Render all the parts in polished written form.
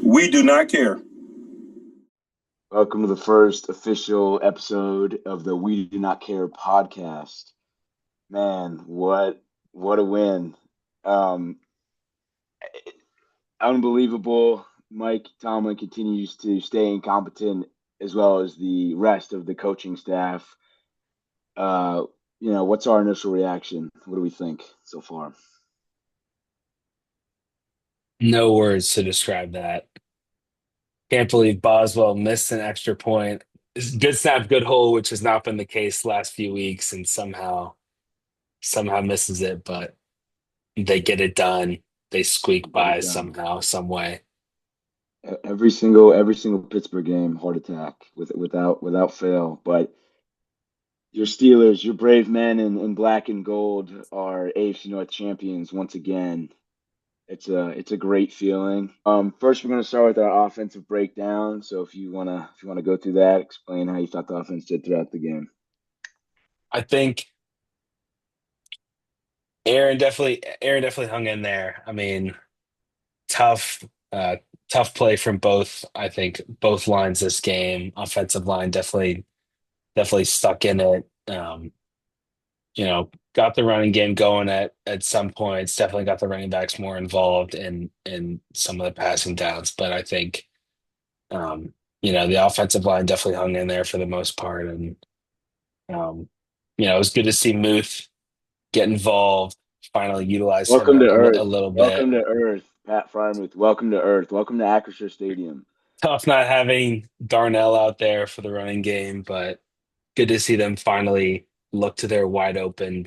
We do not care. Welcome to the first official episode of the We Do Not Care podcast. Man, what a win. Um, Unbelievable. Mike Tomlin continues to stay incompetent as well as the rest of the coaching staff. Uh, what's our initial reaction? What do we think so far? No words to describe that. Can't believe Boswell missed an extra point. It's good snap, good hole, which has not been the case the last few weeks, and somehow misses it, but they get it done. They squeak Get by it done. somehow, some way. Every single Pittsburgh game, heart attack without fail. But your Steelers, your brave men in black and gold are AFC North champions once again. It's a great feeling. First we're gonna start with our offensive breakdown. So if you wanna go through that, explain how you thought the offense did throughout the game. I think Aaron definitely hung in there. I mean, tough, uh, tough play from both. I think both lines this game. Offensive line definitely stuck in it. Got the running game going at some points. Definitely got the running backs more involved in some of the passing downs. But I think the offensive line definitely hung in there for the most part. And um, it was good to see Muth get involved, finally utilize him Welcome to a Earth. little bit. Welcome to Earth, Pat Fryermuth. Welcome to Earth. Welcome to Acrisure Stadium. Tough not having Darnell out there for the running game, but good to see them finally look to their wide open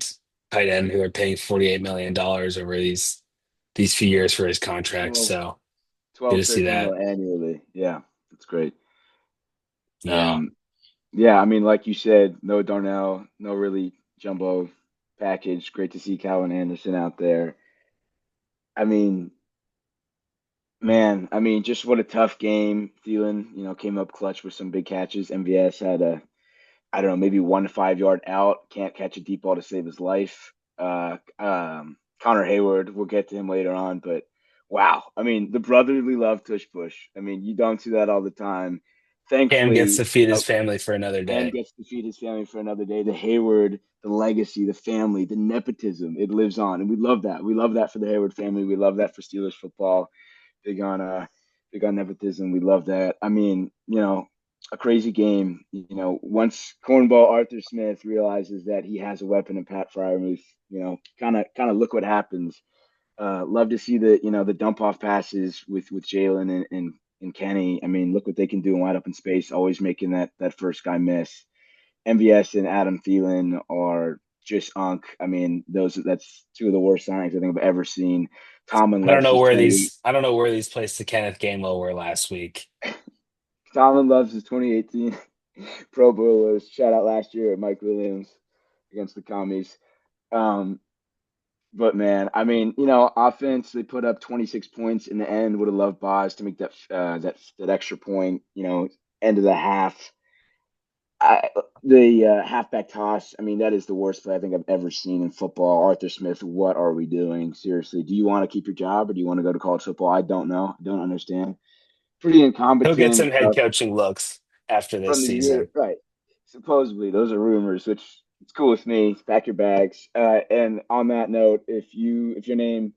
tight end who are paying $48 million over these few years for his contract. 12, So good 12, to see 13 that. mil annually. Yeah, that's great. No, Um, yeah, I mean, like you said, no Darnell, no really jumbo package. Great to see Calvin Anderson out there. I mean, man, just what a tough game. Thielen, came up clutch with some big catches. MVS had I don't know, maybe 1 to 5 yard out. Can't catch a deep ball to save his life. Connor Hayward, we'll get to him later on, but wow. I mean, the brotherly love tush push. I mean, you don't see that all the time. Cam gets Thankfully, to feed his family for another Cam day. gets to feed his family for another day. The Hayward, the legacy, the family, the nepotism, it lives on. And we love that. We love that for the Hayward family. We love that for Steelers football. Big on big on nepotism. We love that. I mean, a crazy game. Once cornball Arthur Smith realizes that he has a weapon in Pat Fryermuth, kind of look what happens. Love to see the dump off passes with Jalen and Kenny. I mean, look what they can do in wide open space, always making that first guy miss. MVS and Adam Thielen are just unk. I mean, that's two of the worst signings I think I've ever seen. Tomlin loves his 20. I don't know where these plays to Kenneth Gainwell were last week. Tomlin loves his 2018 Pro Bowlers. Shout out last year at Mike Williams against the Commies. Um, but man, I mean, offense, they put up 26 points in the end. Would have loved Boz to make that extra point, end of the half. The halfback toss, I mean, that is the worst play I think I've ever seen in football. Arthur Smith, what are we doing? Seriously, do you want to keep your job or do you want to go to college football? I don't know. I don't understand. Pretty He'll get some incompetent head coaching looks after this from the year, season. right? Supposedly, those are rumors, which it's cool with me. Pack your bags. And on that note, if your name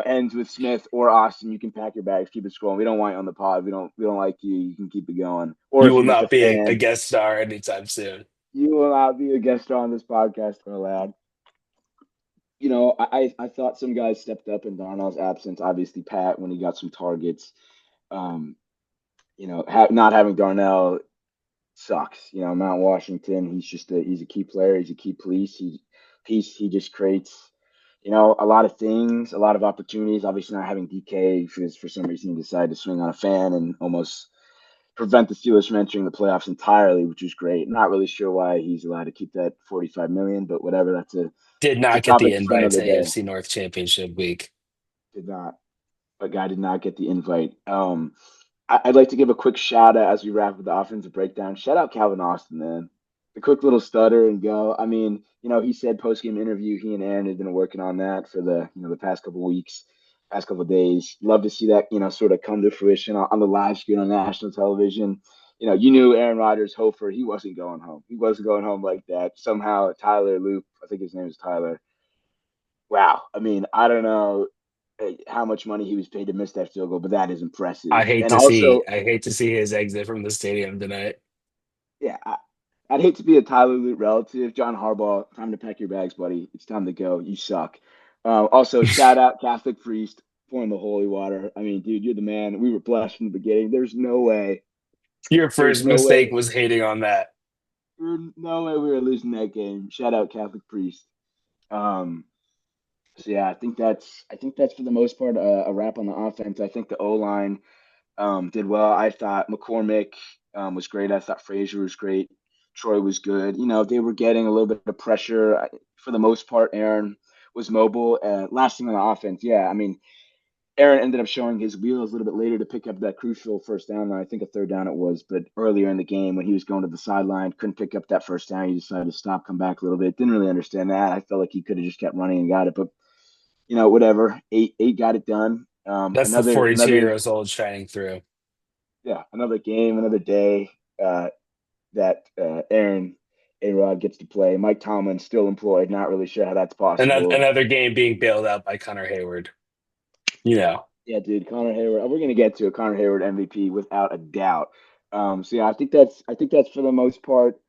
ends with Smith or Austin, you can pack your bags, keep it scrolling. We don't want you on the pod. We don't like you. You can keep it going. Or You if will you're just a not be a fan, guest star anytime soon. you will not be a guest star on this podcast. We're allowed. I thought some guys stepped up in Darnell's absence. Obviously, Pat when he got some targets. Um, not having Darnell sucks. Mount Washington, he's a key player. He's a key piece. He just creates, a lot of things, a lot of opportunities. Obviously, not having DK for some reason he decided to swing on a fan and almost prevent the Steelers from entering the playoffs entirely, which was great. Not really sure why he's allowed to keep that 45 million, but whatever. Did It's a not get the topic for invite another to day. AFC North Championship week. Did not. But guy did not get the invite. I'd like to give a quick shout out as we wrap with the offensive breakdown. Shout out Calvin Austin, man. The quick little stutter and go. I mean, he said post game interview, he and Aaron had been working on that for the past couple weeks. past couple of days. Love to see that, sort of come to fruition on the live screen on national television. You knew Aaron Rodgers, Hofer, he wasn't going home. He wasn't going home like that. Somehow Tyler Loop, I think his name is Tyler. Wow. I mean, I don't know how much money he was paid to miss that field goal, but that is impressive. And also, I hate to see his exit from the stadium tonight. yeah, I'd hate to be a Tyler Lute relative. John Harbaugh, time to pack your bags, buddy. It's time to go. You suck. Also, shout out Catholic priest pouring the holy water. I mean, dude, you're the man. We were blessed from the beginning. There's no way. Your There's first no mistake way. was hating on that. There's no way we were losing that game. Shout out Catholic priest. Um, so yeah, I think that's for the most part a wrap on the offense. I think the O line did well. I thought McCormick was great. I thought Frazier was great. Troy was good. They were getting a little bit of pressure. For the most part, Aaron was mobile. Last thing on the offense, yeah, I mean, Aaron ended up showing his wheels a little bit later to pick up that crucial first down. I think a third down it was, but earlier in the game when he was going to the sideline, couldn't pick up that first down. He decided to stop, come back a little bit. Didn't really understand that. I felt like he could have just kept running and got it, but whatever. Eight got it done. That's the Another 42 another years old shining through. yeah, another game, another day that Aaron A Rod gets to play. Mike Tomlin still employed. Not really sure how that's possible. Another game being bailed out by Connor Hayward. You know, Yeah, dude, Connor Hayward. We're gonna get to a Connor Hayward MVP without a doubt. So yeah, I think that's for the most part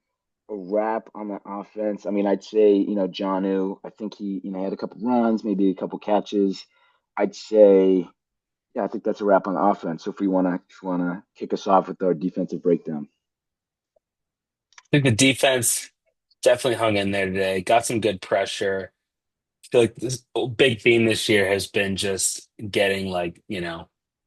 a wrap on the offense. I mean, I'd say Jonnu. I think he had a couple runs, maybe a couple catches. I'd say yeah, I think that's a wrap on the offense. So if you wanna kick us off with our defensive breakdown. I think the defense definitely hung in there today. Got some good pressure. I feel like this big theme this year has been just getting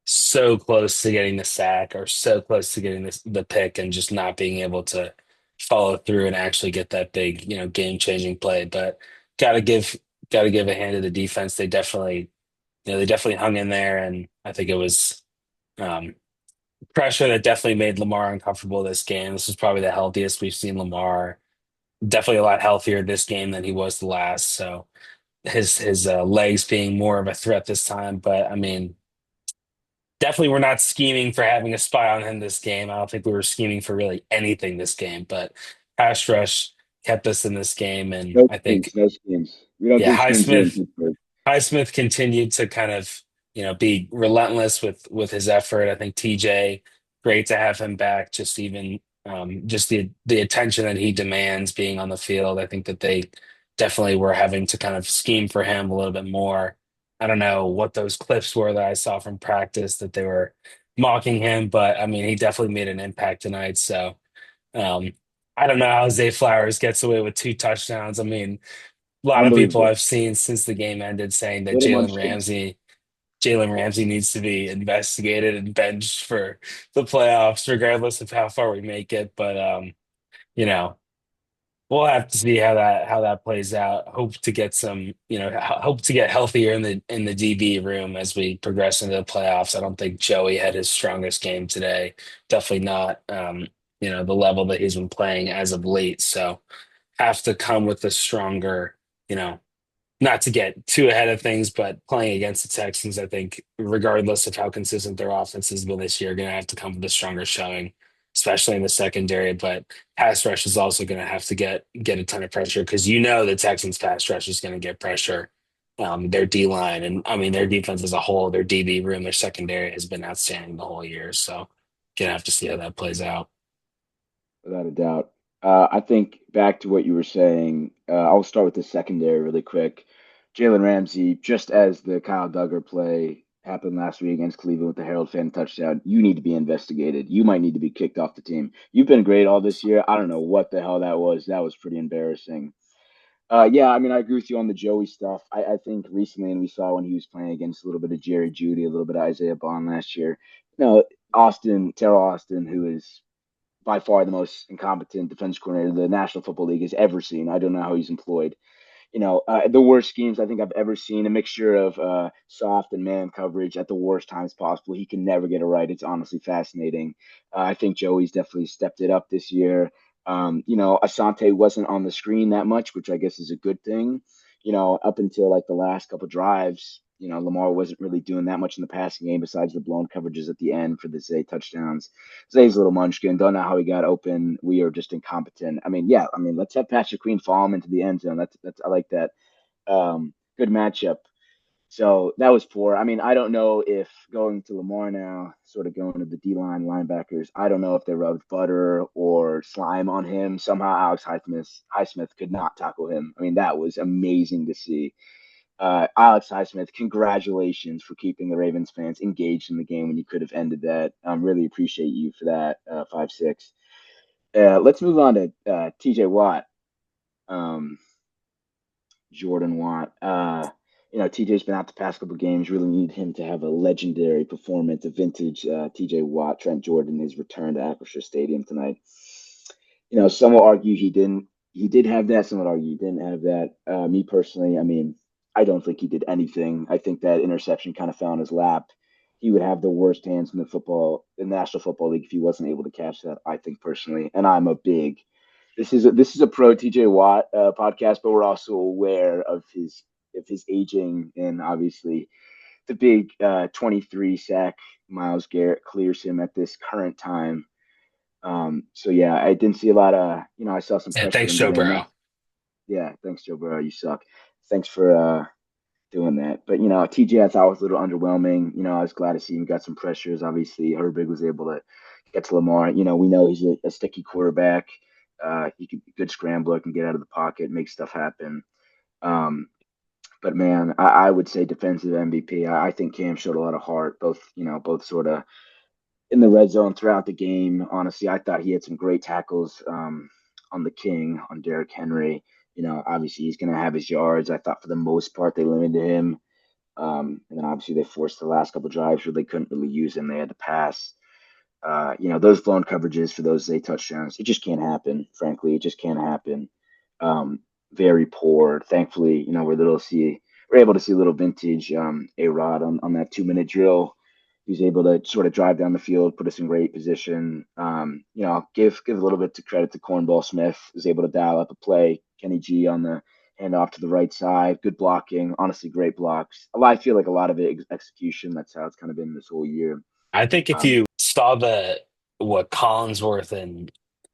so close to getting the sack or so close to getting the pick and just not being able to follow through and actually get that big, game changing play. But gotta give gotta give a hand to the defense. They definitely hung in there, and I think it was um, pressure that definitely made Lamar uncomfortable this game. This was probably the healthiest we've seen Lamar. Definitely a lot healthier this game than he was the last. So his legs being more of a threat this time. But I mean, definitely we're not scheming for having a spy on him this game. I don't think we were scheming for really anything this game. But pass rush kept us in this game, and No I schemes, think no schemes. We don't yeah, do schemes here in Highsmith Pittsburgh. Highsmith continued to kind of, be relentless with his effort. I think TJ, great to have him back. Just even just the attention that he demands being on the field. I think that they definitely were having to kind of scheme for him a little bit more. I don't know what those clips were that I saw from practice that they were mocking him, but I mean, he definitely made an impact tonight. So um, I don't know how Zay Flowers gets away with two touchdowns. I mean, a lot of people Unbelievable. I've seen since the game ended saying that Put him on strength. Jalen Ramsey needs to be investigated and benched for the playoffs, regardless of how far we make it. But you know, we'll have to see how that plays out. Hope to get some, hope to get healthier in the DB room as we progress into the playoffs. I don't think Joey had his strongest game today. Definitely not the level that he's been playing as of late. So have to come with a stronger, you know, not to get too ahead of things, but playing against the Texans, I think, regardless of how consistent their offense has been this year, going to have to come with a stronger showing, especially in the secondary. But pass rush is also going to have to get a ton of pressure because the Texans pass rush is going to get pressure. Their D line and I mean their defense as a whole, their DB room, their secondary has been outstanding the whole year. So gonna have to see how that plays out. Without a doubt. I think back to what you were saying. I'll start with the secondary really quick. Jalen Ramsey, just as the Kyle Duggar play happened last week against Cleveland with the Harold Finn touchdown, you need to be investigated. You might need to be kicked off the team. You've been great all this year. I don't know what the hell that was. That was pretty embarrassing. Yeah, I mean, I agree with you on the Joey stuff. I think recently, and we saw when he was playing against a little bit of Jerry Judy, a little bit of Isaiah Bond last year. Terrell Austin, who is by far the most incompetent defense coordinator the National Football League has ever seen. I don't know how he's employed. The worst schemes I think I've ever seen, a mixture of soft and man coverage at the worst times possible. He can never get it right. It's honestly fascinating. I think Joey's definitely stepped it up this year. Asante wasn't on the screen that much, which I guess is a good thing. Up until like the last couple drives, Lamar wasn't really doing that much in the passing game besides the blown coverages at the end for the Zay touchdowns. Zay's a little munchkin. Don't know how he got open. We are just incompetent. I mean, yeah. I mean, let's have Patrick Queen follow him into the end zone. That's I like that. Good matchup. So that was poor. I mean, I don't know if going to Lamar now, sort of going to the D line linebackers, I don't know if they rubbed butter or slime on him. Somehow Alex Highsmith could not tackle him. I mean, that was amazing to see. Alex Highsmith, congratulations for keeping the Ravens fans engaged in the game when you could have ended that. Really appreciate you for that, 5-6. Let's move on to TJ Watt. Um, Jordan Watt. TJ's been out the past couple games. Really need him to have a legendary performance, a vintage TJ Watt. Trent Jordan is returned to Acrisure Stadium tonight. Some will argue he didn't. He did have that. Some would argue he didn't have that. Me personally, I mean, I don't think he did anything. I think that interception kind of fell in his lap. He would have the worst hands in the National Football League if he wasn't able to catch that. I think personally, and I'm a big this is a pro TJ Watt podcast, but we're also aware of his aging, and obviously the big 23 sack Myles Garrett clears him at this current time. So yeah, I didn't see a lot of I saw some Yeah, pressure thanks, in the Joe win. Burrow. Yeah, thanks Joe Burrow, you suck. Thanks for doing that. But TJ I thought was a little underwhelming. I was glad to see him got some pressures. Obviously, Herbig was able to get to Lamar. We know he's a sticky quarterback. He can good scrambler, can get out of the pocket, make stuff happen. Um, but man, I would say defensive MVP. I think Cam showed a lot of heart, both sort of in the red zone throughout the game. Honestly, I thought he had some great tackles on the King, on Derrick Henry. Obviously he's going to have his yards. I thought for the most part they limited him. And then obviously they forced the last couple drives where they couldn't really use him. They had to pass. Those blown coverages for those eight touchdowns, it just can't happen. Frankly, it just can't happen. Very poor. Thankfully, we're able to see a little vintage A Rod on that 2 minute drill. He's able to sort of drive down the field, put us in great position. Give a little bit to credit to Cornball Smith, who's able to dial up a play. Kenny G on the handoff to the right side, good blocking. Honestly, great blocks. I feel like a lot of it execution. That's how it's kind of been this whole year. I think if Um, you saw the what Collinsworth and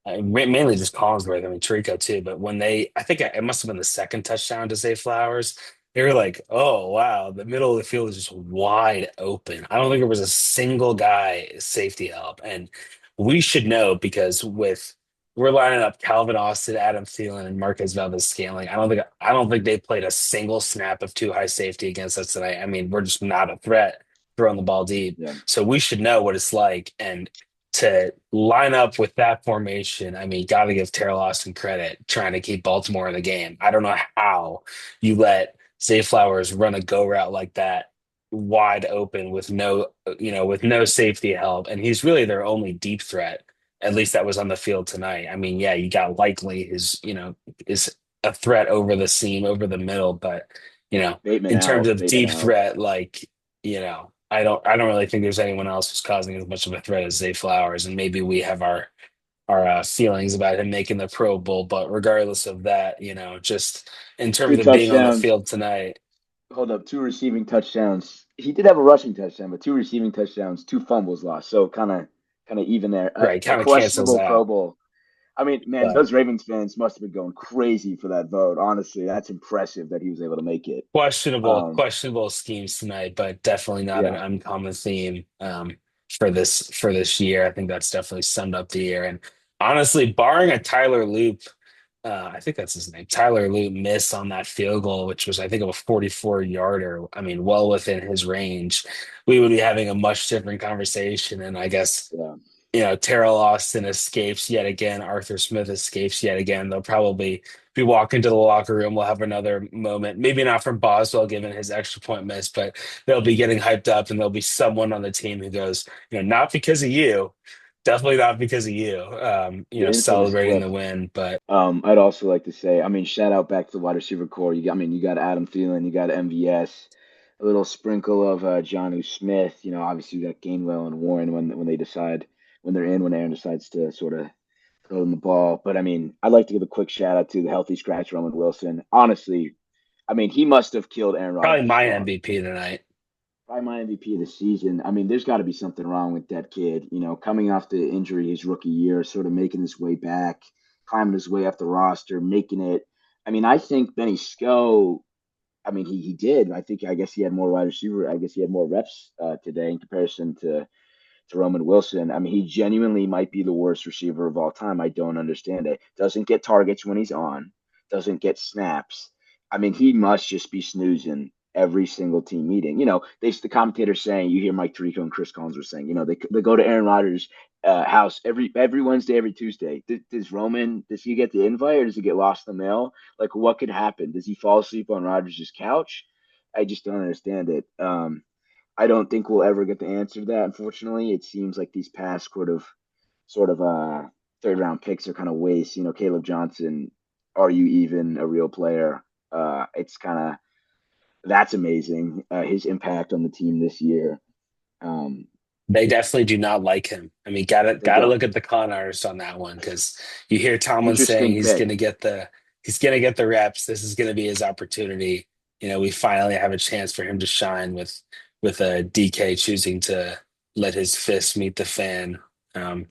mainly just Collinsworth, I mean Tarico too, but when I think it must have been the second touchdown to Zay Flowers, they were like, "Oh wow, the middle of the field is just wide open." I don't think there was a single guy safety help, and we should know because with we're lining up Calvin Austin, Adam Thielen, and Marquez Valdez-Scantling. I don't think they played a single snap of two high safety against us tonight. I mean, we're just not a threat throwing the ball deep. yeah, So we should know what it's like. And to line up with that formation, I mean, got to give Terrell Austin credit trying to keep Baltimore in the game. I don't know how you let Zay Flowers run a go route like that wide open with no safety help. And he's really their only deep threat. At least that was on the field tonight. I mean, yeah, you got Likely is a threat over the seam, over the middle, but Bateman in terms out. of Bateman deep out. threat, like I don't really think there's anyone else who's causing as much of a threat as Zay Flowers, and maybe we have our feelings about him making the Pro Bowl. But regardless of that, just in terms Two of being on the touchdowns. field tonight, Hold up. Two receiving touchdowns. He did have a rushing touchdown, but two receiving touchdowns, two fumbles lost. So kind of even there. right, A kind of cancels questionable Pro out. Bowl. I mean, man, But those Ravens fans must have been going crazy for that vote. Honestly, that's impressive that he was able to make it. Um, questionable schemes tonight, but definitely not an yeah, uncommon theme for this year. I think that's definitely summed up the year. And honestly, barring a Tyler Loop, I think that's his name, Tyler Loop miss on that field goal, which was I think of a 44 yarder. I mean, well within his range, we would be having a much different conversation. And I guess yeah. Terrell Austin escapes yet again. Arthur Smith escapes yet again. They'll probably be walking to the locker room. We'll have another moment. Maybe not from Boswell given his extra point miss, but they'll be getting hyped up and there'll be someone on the team who goes, not because of you, definitely not because of you, Get in for this celebrating the clip. win. But I'd also like to say, I mean, shout out back to the wide receiver core. You got Adam Thielen, you got MVS, a little sprinkle of Jonnu Smith. Obviously you got Gainwell and Warren when Aaron decides to sort of throw them the ball. But I mean, I'd like to give a quick shout out to the healthy scratch Roman Wilson. Honestly, I mean, he must have killed Aaron Probably Rodgers' my car. MVP tonight. Probably my MVP of the season. I mean, there's got to be something wrong with that kid. Coming off the injury his rookie year, sort of making his way back, climbing his way up the roster, making it. I mean, I think Benny Sco. I mean, he did. I guess he had more wide receiver. I guess he had more reps today in comparison to Roman Wilson. I mean, he genuinely might be the worst receiver of all time. I don't understand it. Doesn't get targets when he's on, doesn't get snaps. I mean, he must just be snoozing every single team meeting. The commentators saying, you hear Mike Tirico and Chris Collins were saying, they go to Aaron Rodgers' house every Wednesday, every Tuesday. Does he get the invite or does he get lost in the mail? Like, what could happen? Does he fall asleep on Rodgers' couch? I just don't understand it. I don't think we'll ever get the answer to that. Unfortunately, it seems like these past sort of third round picks are kind of waste. Caleb Johnson, are you even a real player? It's kind of that's amazing. His impact on the team this year. Um, They definitely do not like him. I mean, gotta don't. look at the con artist on that one because you hear Tomlin saying Interesting pick. he's gonna get the reps. This is gonna be his opportunity. We finally have a chance for him to shine with a DK choosing to let his fist meet the fan. Um,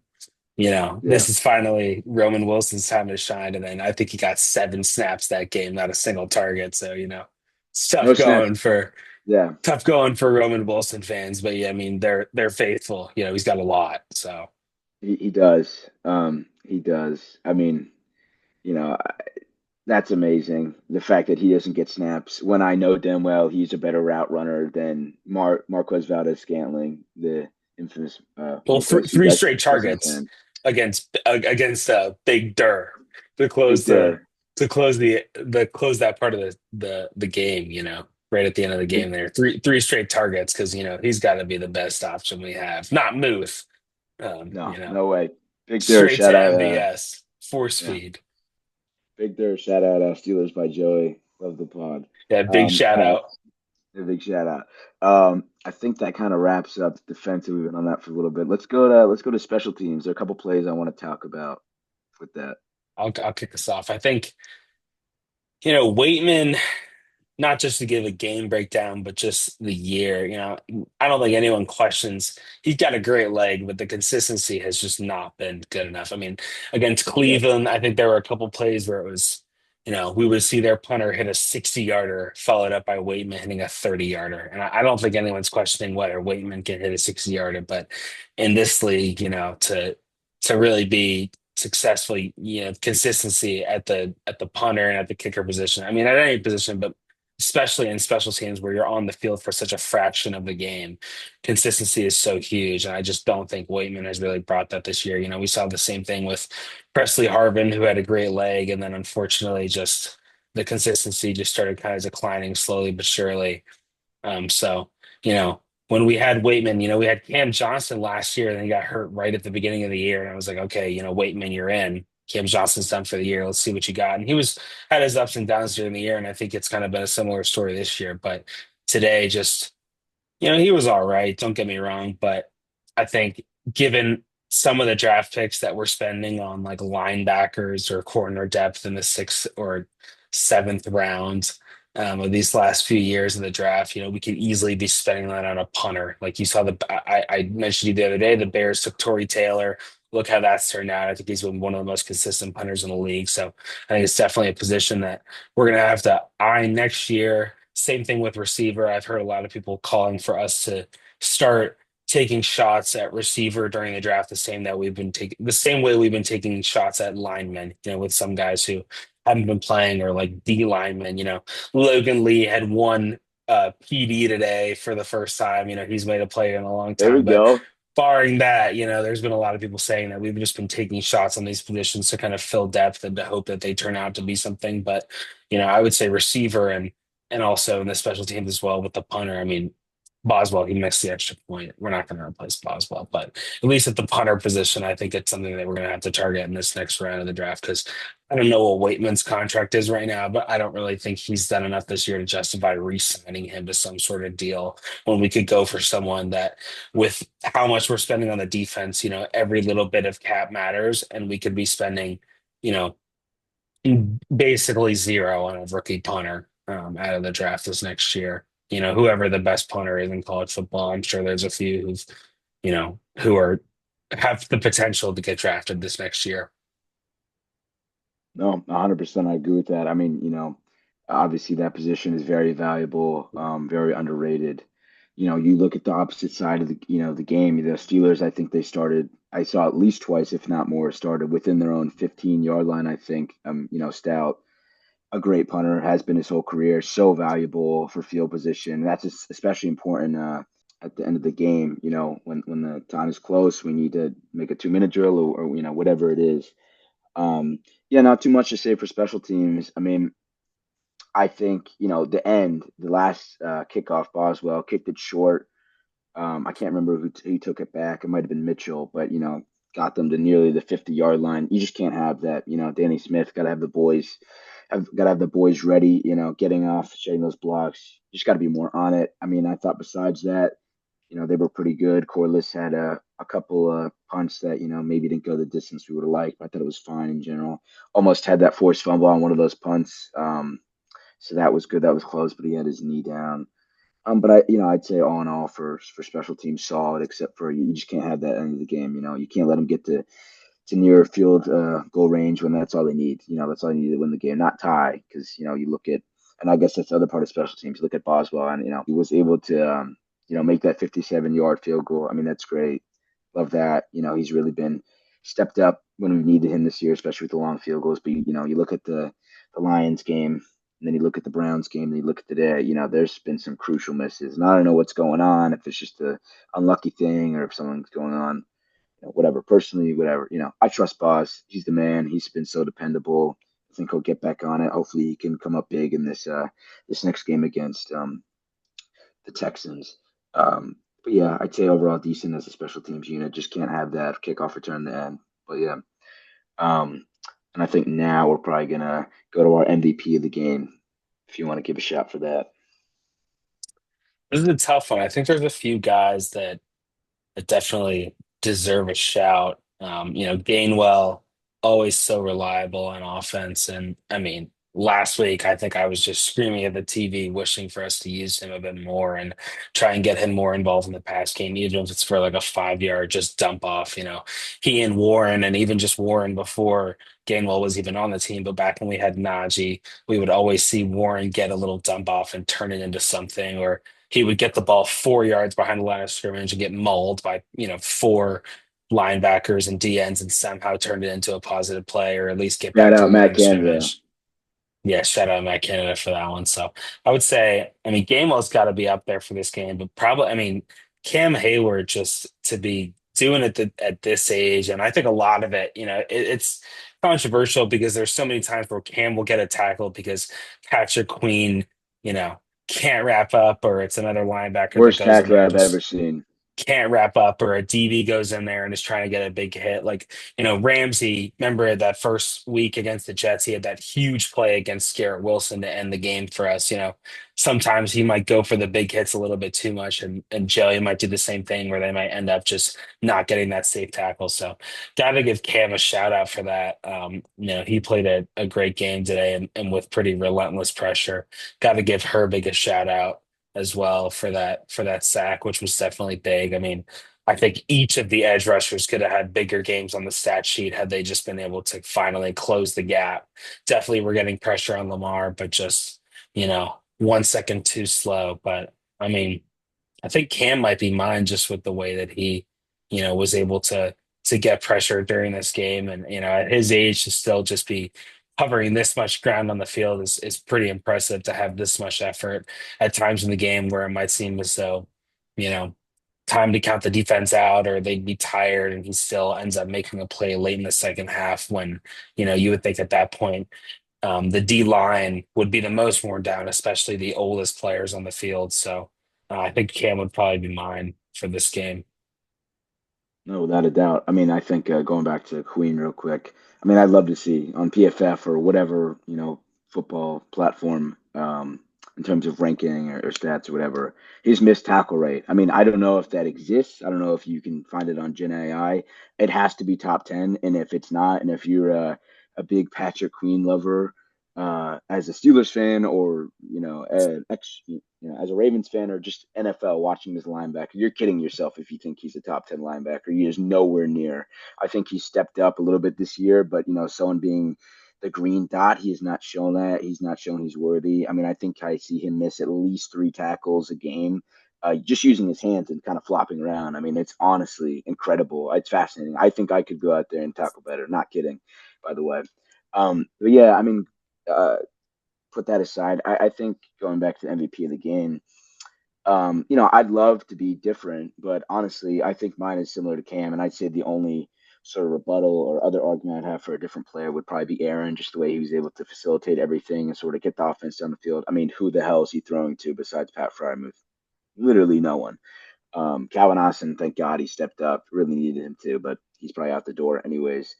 Yeah, this is finally Roman Wilson's time to shine, and then I think he got 7 snaps that game, not a single target. So it's no tough snaps. going for Yeah, Roman Wilson fans, but yeah, I mean they're faithful. He's got a lot. So he does. He does. I mean, you know, that's amazing. The fact that he doesn't get snaps when I know damn well he's a better route runner than Marquez Valdez-Scantling, the infamous well, Marquez. You three guys, straight guys a targets fan. against Big Dur to Big close the Dur. to close the close that part of the game. Right at the end of the game Big there, three straight targets because he's got to be the best option we have. Not Muth, no, no way. Big Dur. straight Shout to out. MVS force Yeah, feed. Big Dur. Shout out. Steelers by Joey. Love the pod. Yeah, big shout All right. out. A big shout out. I think that kind of wraps up defensive. We've been on that for a little bit. Let's go to special teams. There are a couple plays I want to talk about with that. I'll kick us off. I think Waitman, not just to give a game breakdown, but just the year. I don't think anyone questions he's got a great leg, but the consistency has just not been good enough. I mean, against Yeah, Cleveland, I think there were a couple plays where it was, we would see their punter hit a 60-yarder, followed up by Waitman hitting a 30-yarder. And I don't think anyone's questioning whether Waitman can hit a 60-yarder, but in this league, to really be successfully, consistency at the punter and at the kicker position. I mean, at any position, but especially in special teams where you're on the field for such a fraction of the game. Consistency is so huge. And I just don't think Waitman has really brought that this year. We saw the same thing with Presley Harvin, who had a great leg. And then unfortunately, just the consistency just started kind of declining slowly but surely. So, you know, when we had Waitman, we had Cam Johnson last year, and then he got hurt right at the beginning of the year. And I was like, okay, Waitman, you're in. Cam Johnson's done for the year. Let's see what you got. And he was had his ups and downs during the year, and I think it's kind of been a similar story this year. But today, just he was all right. Don't get me wrong, but I think given some of the draft picks that we're spending on like linebackers or corner depth in the 6th or 7th round of these last few years of the draft, we could easily be spending that on a punter. Like you saw I mentioned you the other day, the Bears took Torrey Taylor. Look how that's turned out. I think he's been one of the most consistent punters in the league. So I think it's definitely a position that we're going to have to eye next year. Same thing with receiver. I've heard a lot of people calling for us to start taking shots at receiver during the draft the same way we've been taking shots at linemen, with some guys who haven't been playing or like D linemen. Logan Lee had one PD today for the first time. He's made a play in a long there we time, but go. barring that, there's been a lot of people saying that we've just been taking shots on these positions to kind of fill depth and to hope that they turn out to be something. But, I would say receiver and also in the special teams as well with the punter. I mean, Boswell, he missed the extra point. We're not going to replace Boswell, but at least at the punter position, I think it's something that we're going to have to target in this next round of the draft because I don't know what Waitman's contract is right now, but I don't really think he's done enough this year to justify re-signing him to some sort of deal when we could go for someone that with how much we're spending on the defense, every little bit of cap matters, and we could be spending, you know, basically zero on a rookie punter. out of the draft this next year. Whoever the best punter is in college football, I'm sure there's a few who are have the potential to get drafted this next year. No, 100%. I agree with that. I mean, obviously that position is very valuable, very underrated. You look at the opposite side of the game. The Steelers, I think they started, I saw at least twice, if not more, started within their own 15-yard line, I think. Stout, a great punter, has been his whole career, so valuable for field position. That's especially important at the end of the game, when the time is close, we need to make a 2-minute drill or whatever it is. Yeah, not too much to say for special teams. I mean, I think, the last kickoff, Boswell kicked it short. I can't remember who took it back. It might have been Mitchell, but, got them to nearly the 50-yard line. You just can't have that. Danny Smith, got to have the boys, got to have the boys ready, getting off, shedding those blocks. You just got to be more on it. I mean, I thought besides that, they were pretty good. Corliss had a couple punts that, maybe didn't go the distance we would have liked, but I thought it was fine in general. Almost had that forced fumble on one of those punts. So that was good. That was close, but he had his knee down. But I'd say all in all for special teams solid, except for you just can't have that end of the game. You can't let them get to near field goal range when that's all they need. That's all they need to win the game, not tie. Because you look at, and I guess that's the other part of special teams. You look at Boswell, and he was able to make that 57-yard field goal. I mean, that's great. Love that. He's really been stepped up when we needed him this year, especially with the long field goals. But you look at the Lions game, and then you look at the Browns game, and you look at today. There's been some crucial misses, and I don't know what's going on. If it's just a unlucky thing, or if something's going on, whatever. Personally, whatever. I trust Boz. He's the man. He's been so dependable. I think he'll get back on it. Hopefully, he can come up big in this next game against the Texans. But yeah, I'd say overall decent as a special teams unit. Just can't have that kickoff return in the end. But yeah, um, and I think now we're probably gonna go to our MVP of the game. If you want to give a shout for that. This is a tough one. I think there's a few guys that definitely deserve a shout. Gainwell, always so reliable on offense. And I mean, last week, I think I was just screaming at the TV, wishing for us to use him a bit more and try and get him more involved in the pass game, even if it's for like a 5 yard just dump off. He and Warren, and even just Warren before Gainwell was even on the team. But back when we had Najee, we would always see Warren get a little dump off and turn it into something, or he would get the ball 4 yards behind the line of scrimmage and get mauled by, four linebackers and DNs and somehow turn it into a positive play or at least get Shout back to out the line Matt of Canada. scrimmage. Yeah, shout out Matt Canada for that one. So I would say, I mean, Gainwell's got to be up there for this game, but probably, I mean, Cam Hayward just to be doing it at this age, and I think a lot of it, it's controversial because there's so many times where Cam will get a tackle because Patrick Queen, you know, can't wrap up, or it's another linebacker that Worst goes in tackler there and I've ever just seen. can't wrap up, or a DB goes in there and is trying to get a big hit. Like, Ramsey, remember that first week against the Jets, he had that huge play against Garrett Wilson to end the game for us. Sometimes he might go for the big hits a little bit too much, and Joey might do the same thing where they might end up just not getting that safe tackle. So, got to give Cam a shout out for that. He played a great game today and with pretty relentless pressure. Got to give Herbig a shout out as well for that sack, which was definitely big. I mean, I think each of the edge rushers could have had bigger games on the stat sheet had they just been able to finally close the gap. Definitely we're getting pressure on Lamar, but just, 1 second too slow. But I mean, I think Cam might be mine just with the way that he, was able to get pressure during this game, and at his age to still just be covering this much ground on the field is pretty impressive to have this much effort at times in the game where it might seem as though, you know, time to count the defense out or they'd be tired, and he still ends up making a play late in the second half when, you would think at that point the D line would be the most worn down, especially the oldest players on the field. So I think Cam would probably be mine for this game. No, without a doubt. I mean, I think going back to Queen real quick. I mean, I'd love to see on PFF or whatever football platform in terms of ranking or stats or whatever his missed tackle rate. I mean, I don't know if that exists. I don't know if you can find it on Gen AI. It has to be top 10, and if it's not, and if you're a big Patrick Queen lover, as a Steelers fan, or as a Ravens fan, or just NFL watching this linebacker, you're kidding yourself if you think he's a top 10 linebacker. He is nowhere near. I think he stepped up a little bit this year, but someone being the green dot, he has not shown that. He's not shown he's worthy. I mean, I think I see him miss at least three tackles a game. Just using his hands and kind of flopping around. I mean, it's honestly incredible. It's fascinating. I think I could go out there and tackle better. Not kidding, by the way. But yeah, I mean, uh, put that aside. I think going back to the MVP of the game, I'd love to be different, but honestly, I think mine is similar to Cam, and I'd say the only sort of rebuttal or other argument I'd have for a different player would probably be Aaron, just the way he was able to facilitate everything and sort of get the offense down the field. I mean, who the hell is he throwing to besides Pat Frymuth? Literally no one. Calvin Austin, thank God he stepped up. Really needed him to, but he's probably out the door anyways.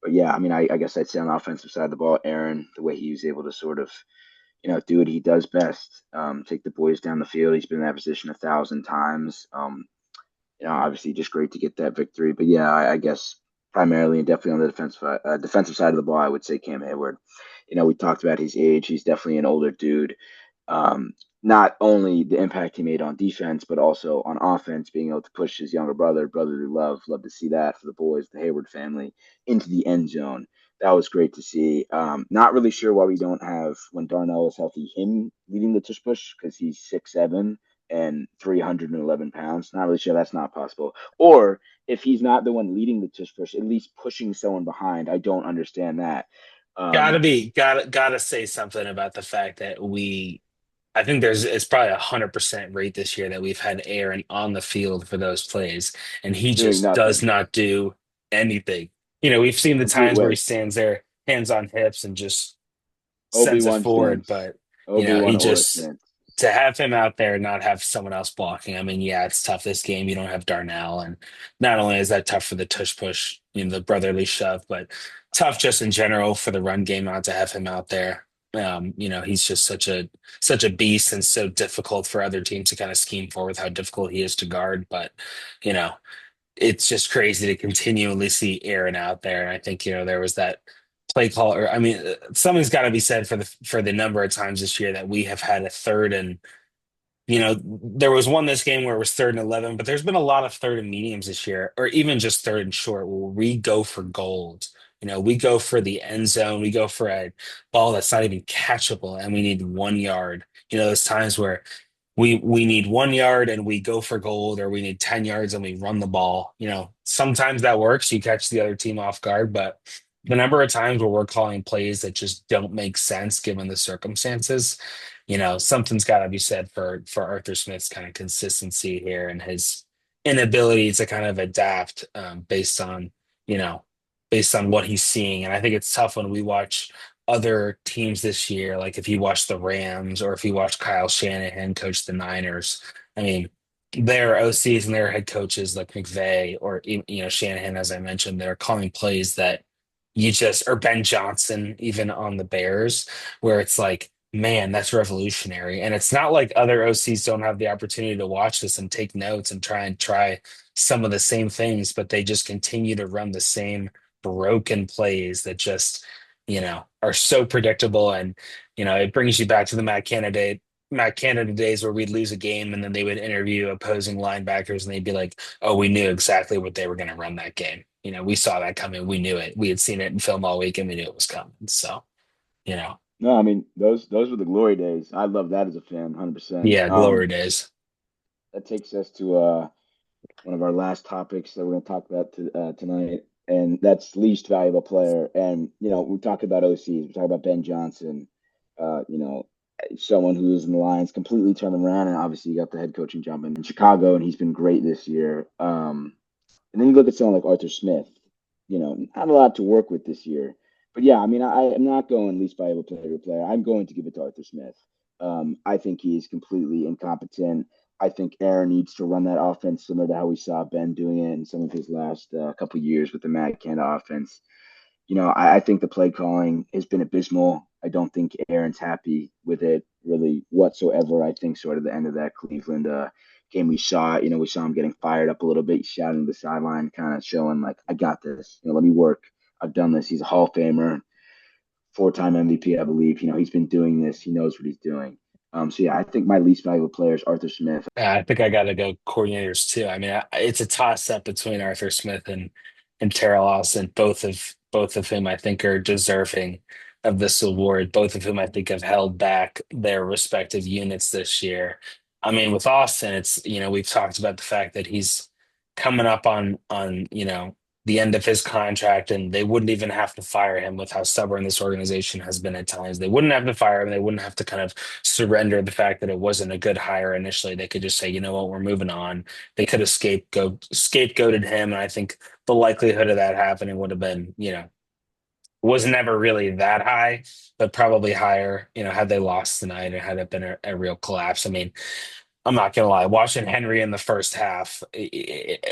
But yeah, I mean, I guess I'd say on the offensive side of the ball, Aaron, the way he was able to sort of do what he does best, take the boys down the field. He's been in that position 1,000 times. Obviously just great to get that victory. But yeah, I guess primarily and definitely on the defensive side of the ball, I would say Cam Hayward. We talked about his age. He's definitely an older dude. Um, Not only the impact he made on defense, but also on offense, being able to push his younger brotherly love to see that for the boys, the Hayward family, into the end zone. That was great to see. Not really sure why we don't have, when Darnell is healthy, him leading the tush push, because he's 6'7" and 311 pounds. Not really sure that's not possible. Or if he's not the one leading the tush push, at least pushing someone behind. I don't understand that. Gotta Um, be gotta say something about the fact that I think it's probably 100% rate this year that we've had Aaron on the field for those plays, and he Doing just does nothing. not do anything. We've seen the Complete times where he waste. stands there, hands on hips, and just Obi sends it Wan forward, stance. but he Obi-Wan Aura just stance. to have him out there and not have someone else blocking. I mean, yeah, it's tough this game. You don't have Darnell, and not only is that tough for the tush push, the brotherly shove, but tough just in general for the run game not to have him out there. He's just such a beast and so difficult for other teams to kind of scheme for with how difficult he is to guard. But you know, it's just crazy to continually see Aaron out there. And I think, there was that play call, or I mean, something's got to be said for the number of times this year that we have had a third and there was one this game where it was third and 11, but there's been a lot of third and mediums this year, or even just third and short, where we go for gold. We go for the end zone, we go for a ball that's not even catchable, and we need 1 yard. Those times where we need 1 yard and we go for gold, or we need 10 yards and we run the ball. Sometimes that works. You catch the other team off guard, but the number of times where we're calling plays that just don't make sense given the circumstances, something's got to be said for Arthur Smith's kind of consistency here and his inability to kind of adapt you know, based on what he's seeing. And I think it's tough when we watch other teams this year, like if you watch the Rams or if you watch Kyle Shanahan coach the Niners. I mean, their OCs and their head coaches like McVay or Shanahan, as I mentioned, they're calling plays that or Ben Johnson, even on the Bears, where it's like, man, that's revolutionary. And it's not like other OCs don't have the opportunity to watch this and take notes and try some of the same things, but they just continue to run the same broken plays that just, are so predictable. And, it brings you back to the Matt Canada days where we'd lose a game and then they would interview opposing linebackers and they'd be like, oh, we knew exactly what they were going to run that game. We saw that coming. We knew it. We had seen it in film all week and we knew it was coming. So, you know, No, I mean those were the glory days. I love that as a fan, 100%. yeah, glory days. That takes us to one of our last topics that we're going to talk about tonight, and that's least valuable player. And we talk about OCs, we talk about Ben Johnson, uh, you know, someone who is in the Lions completely turned them around, and obviously you got the head coaching job in Chicago, and he's been great this year. And then you look at someone like Arthur Smith, not a lot to work with this year. But yeah, I mean, I am not going least valuable player to player. I'm going to give it to Arthur Smith. I think he's completely incompetent. I think Aaron needs to run that offense similar to how we saw Ben doing it in some of his last couple of years with the Matt Canada offense. I think the play calling has been abysmal. I don't think Aaron's happy with it really whatsoever. I think sort of the end of that Cleveland game we saw him getting fired up a little bit, shouting to the sideline, kind of showing like, I got this. Let me work. I've done this. He's a Hall of Famer. four-time MVP, I believe. He's been doing this. He knows what he's doing. So yeah, I think my least valuable player is Arthur Smith. I think I got to go coordinators too. I mean, it's a toss up between Arthur Smith and Terrell Austin, both of whom I think are deserving of this award. Both of whom I think have held back their respective units this year. I mean, with Austin, it's we've talked about the fact that he's coming up on the end of his contract, and they wouldn't even have to fire him with how stubborn this organization has been at times. They wouldn't have to fire him. They wouldn't have to kind of surrender the fact that it wasn't a good hire initially. They could just say, you know what, we're moving on. They could have scapegoated him, and I think the likelihood of that happening would have been, was never really that high, but probably higher, had they lost tonight and had it been a real collapse. I mean, I'm not gonna lie, watching Henry in the first half,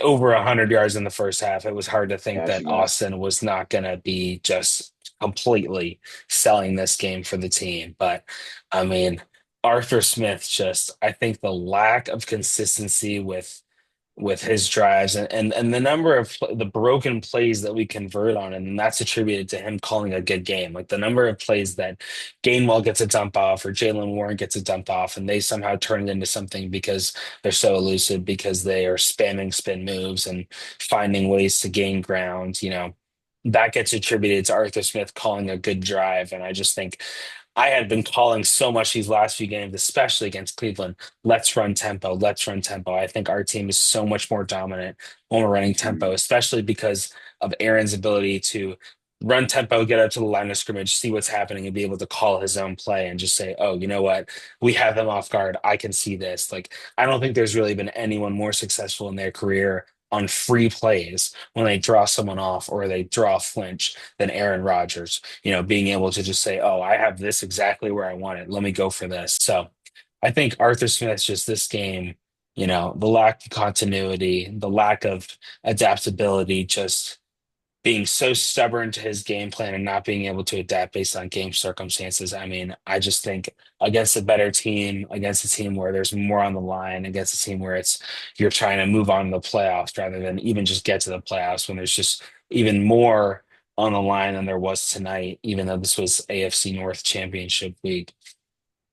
over 100 yards in the first half, it was hard to think Yes, that you got. Austin was not gonna be just completely selling this game for the team. But I mean, Arthur Smith just, I think the lack of consistency with his drives and the number of the broken plays that we convert on, and that's attributed to him calling a good game. Like the number of plays that Gainwell gets a dump off or Jalen Warren gets a dump off, and they somehow turn it into something because they're so elusive, because they are spamming spin moves and finding ways to gain ground. That gets attributed to Arthur Smith calling a good drive, and I just think I had been calling so much these last few games, especially against Cleveland. Let's run tempo. Let's run tempo. I think our team is so much more dominant when we're running tempo, Mhm. especially because of Aaron's ability to run tempo, get up to the line of scrimmage, see what's happening, and be able to call his own play and just say, oh, you know what? We have them off guard. I can see this. Like, I don't think there's really been anyone more successful in their career on free plays when they draw someone off or they draw a flinch than Aaron Rodgers, being able to just say, oh, I have this exactly where I want it. Let me go for this. So I think Arthur Smith's just this game, the lack of continuity, the lack of adaptability, just being so stubborn to his game plan and not being able to adapt based on game circumstances. I mean, I just think against a better team, against a team where there's more on the line, against a team where it's you're trying to move on to the playoffs rather than even just get to the playoffs when there's just even more on the line than there was tonight, even though this was AFC North Championship week.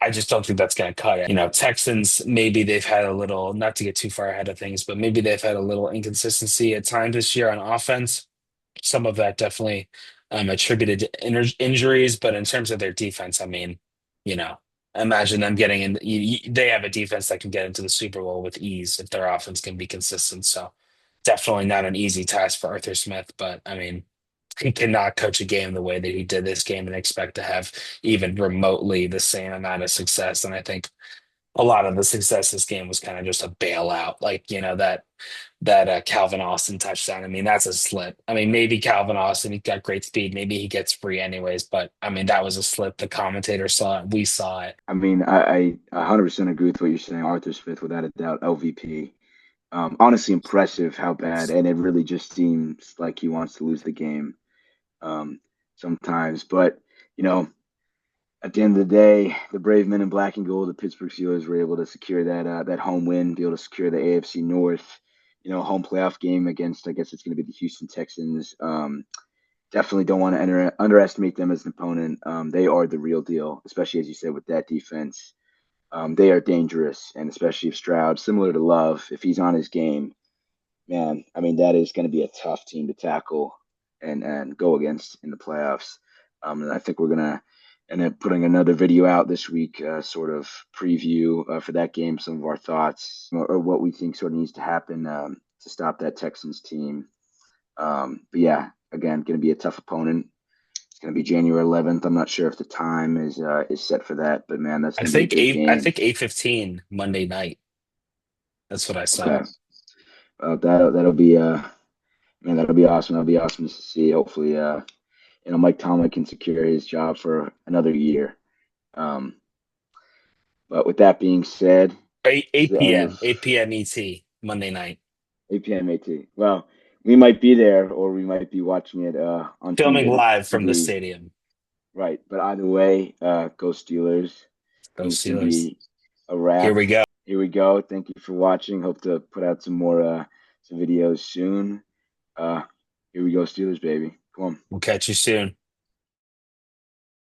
I just don't think that's going to cut it. Texans, maybe they've had a little, not to get too far ahead of things, but maybe they've had a little inconsistency at times this year on offense. Some of that definitely attributed to injuries, but in terms of their defense, I mean, you know, imagine them getting in. They have a defense that can get into the Super Bowl with ease if their offense can be consistent. So definitely not an easy task for Arthur Smith, but I mean, he cannot coach a game the way that he did this game and expect to have even remotely the same amount of success. And I think a lot of the success this game was kind of just a bailout, like that Calvin Austin touchdown. I mean, that's a slip. I mean, maybe Calvin Austin, he got great speed. Maybe he gets free anyways, but I mean, that was a slip. The commentator saw it. We saw it. I mean, I 100% agree with what you're saying. Arthur Smith, without a doubt, LVP. Honestly, impressive how bad, and it really just seems like he wants to lose the game um, sometimes. But you know, at the end of the day, the brave men in black and gold, the Pittsburgh Steelers, were able to secure that home win, be able to secure the AFC North. Home playoff game against, I guess it's going to be the Houston Texans. Definitely don't want to underestimate them as an opponent. They are the real deal, especially as you said with that defense. They are dangerous, and especially if Stroud, similar to Love, if he's on his game, man, I mean that is going to be a tough team to tackle and go against in the playoffs. And I think we're gonna end up putting another video out this week, sort of preview for that game, some of our thoughts or what we think sort of needs to happen to stop that Texans team. But yeah, again, going to be a tough opponent. It's going to be January 11th. I'm not sure if the time is set for that, but man, that's I going to be a think big eight. I game. think 8:15 Monday night. That's what I saw. Okay, that'll be man, that'll be awesome. That'll be awesome to see. Hopefully, Mike Tomlin can secure his job for another year. Um, but with that being said, Eight this is eight the end p.m. of 8 p.m. ET Monday night. 8 p.m. AT. Well, we might be there, or we might be watching it on Filming live from the TV. stadium. Right. But either way, go Steelers. Go Game's going to Steelers. be a Here wrap. we go. Here we go. Thank you for watching. Hope to put out some more some videos soon. Uh, here we go, Steelers, baby. Come on. We'll catch you soon.